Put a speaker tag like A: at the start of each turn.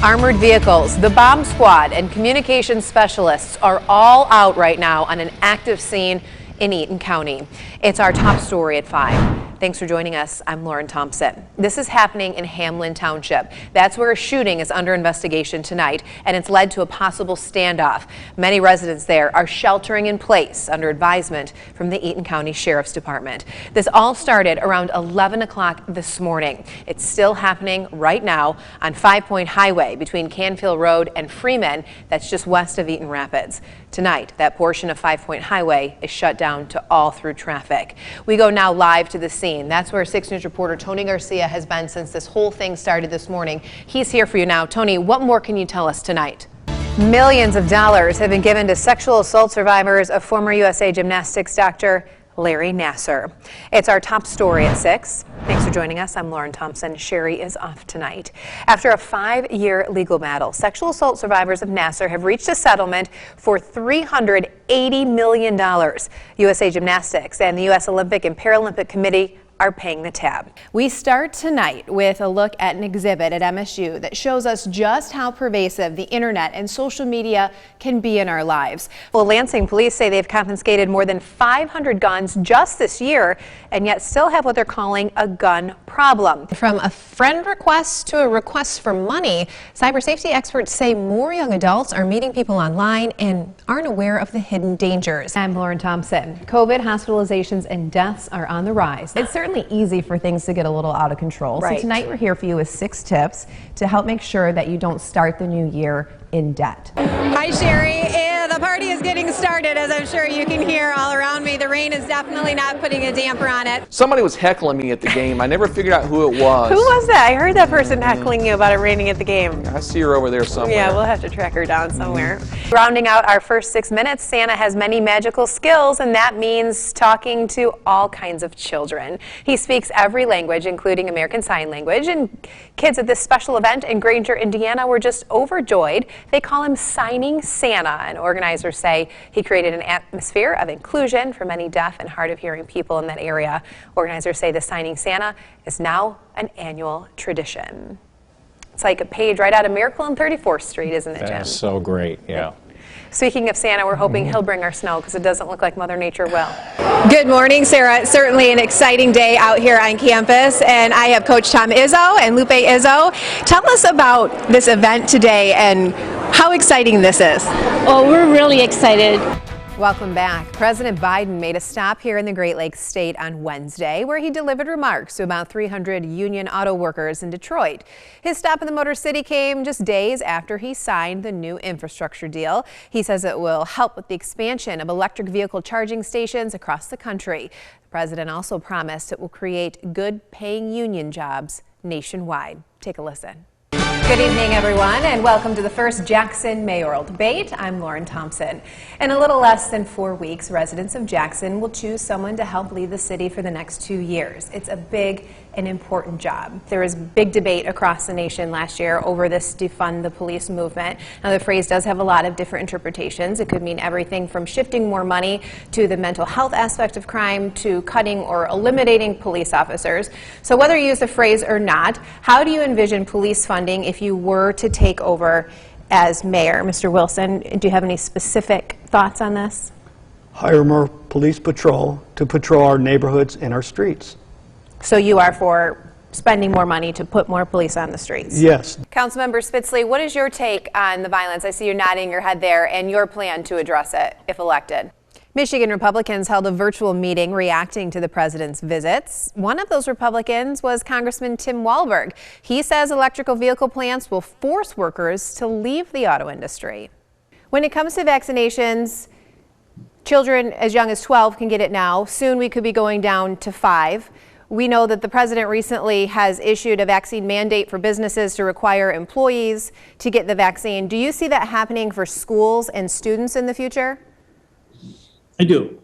A: Armored vehicles, the bomb squad, and communications specialists are all out right now on an active scene in Eaton County. It's our top story at 5. Thanks for joining us. I'm Lauren Thompson. This is happening in Hamlin Township. That's where a shooting is under investigation tonight, and it's led to a possible standoff. Many residents there are sheltering in place under advisement from the Eaton County Sheriff's Department. This all started around 11 o'clock this morning. It's still happening right now on 5 Point Highway between Canfield Road and Freeman. That's just west of Eaton Rapids. Tonight, that portion of 5 Point Highway is shut down to all through traffic. We go now live to the scene. That's where 6 News reporter Tony Garcia has been since this whole thing started this morning. He's here for you now. Tony, what more can you tell us tonight? Millions of dollars have been given to sexual assault survivors of former USA gymnastics doctor Larry Nassar. It's our top story at 6. Thanks for joining us. I'm Lauren Thompson. Sherry is off tonight. After a 5-year legal battle, sexual assault survivors of Nassar have reached a settlement for $380 million. USA Gymnastics and the U.S. Olympic and Paralympic Committee are paying the tab. We start tonight with a look at an exhibit at MSU that shows us just how pervasive the internet and social media can be in our lives. Well, Lansing police say they've confiscated more than 500 guns just this year, and yet still have what they're calling a gun problem. From a friend request to a request for money, cyber safety experts say more young adults are meeting people online and aren't aware of the hidden dangers. I'm Lauren Thompson. COVID hospitalizations and deaths are on the rise. It's certainly easy for things to get a little out of control. Right. So tonight we're here for you with 6 tips to help make sure that you don't start the new year in debt.
B: Hi, Sherry. The party is getting started, as I'm sure you can hear all around me. The rain is definitely not putting a damper on it.
C: Somebody was heckling me at the game. I never figured out who it was.
A: Who was that? I heard that person heckling you about it raining at the game.
C: I see her over there somewhere.
A: Yeah, we'll have to track her down somewhere. Rounding out our first 6 minutes, Santa has many magical skills, and that means talking to all kinds of children. He speaks every language, including American Sign Language, and kids at this special event in Granger, Indiana were just overjoyed. They call him Signing Santa, and organizers say he created an atmosphere of inclusion for many deaf and hard of hearing people in that area. Organizers say the Signing Santa is now an annual tradition. It's like a page right out of Miracle on 34th Street, isn't it, Jim?
D: That's so great, yeah.
A: Speaking of Santa, we're hoping he'll bring our snow because it doesn't look like Mother Nature will.
B: Good morning, Sarah. It's certainly an exciting day out here on campus, and I have Coach Tom Izzo and Lupe Izzo. Tell us about this event today and how exciting this is.
E: Oh, we're really excited.
A: Welcome back. President Biden made a stop here in the Great Lakes State on Wednesday, where he delivered remarks to about 300 union auto workers in Detroit. His stop in the Motor City came just days after he signed the new infrastructure deal. He says it will help with the expansion of electric vehicle charging stations across the country. The president also promised it will create good-paying union jobs nationwide. Take a listen. Good evening, everyone, and welcome to the first Jackson mayoral debate. I'm Lauren Thompson. In a little less than 4 weeks, residents of Jackson will choose someone to help lead the city for the next 2 years. It's a big and important job. There was big debate across the nation last year over this defund the police movement. Now, the phrase does have a lot of different interpretations. It could mean everything from shifting more money to the mental health aspect of crime to cutting or eliminating police officers. So whether you use the phrase or not, how do you envision police funding if you were to take over as mayor? Mr. Wilson, do you have any specific thoughts on this?
F: Hire more police patrol to patrol our neighborhoods and our streets.
A: So you are for spending more money to put more police on the streets?
F: Yes.
A: Councilmember Spitzley, what is your take on the violence? I see you nodding your head there, and your plan to address it if elected. Michigan Republicans held a virtual meeting reacting to the president's visits. One of those Republicans was Congressman Tim Walberg. He says electrical vehicle plants will force workers to leave the auto industry. When it comes to vaccinations, children as young as 12 can get it now. Soon we could be going down to 5. We know that the president recently has issued a vaccine mandate for businesses to require employees to get the vaccine. Do you see that happening for schools and students in the future?
G: I do.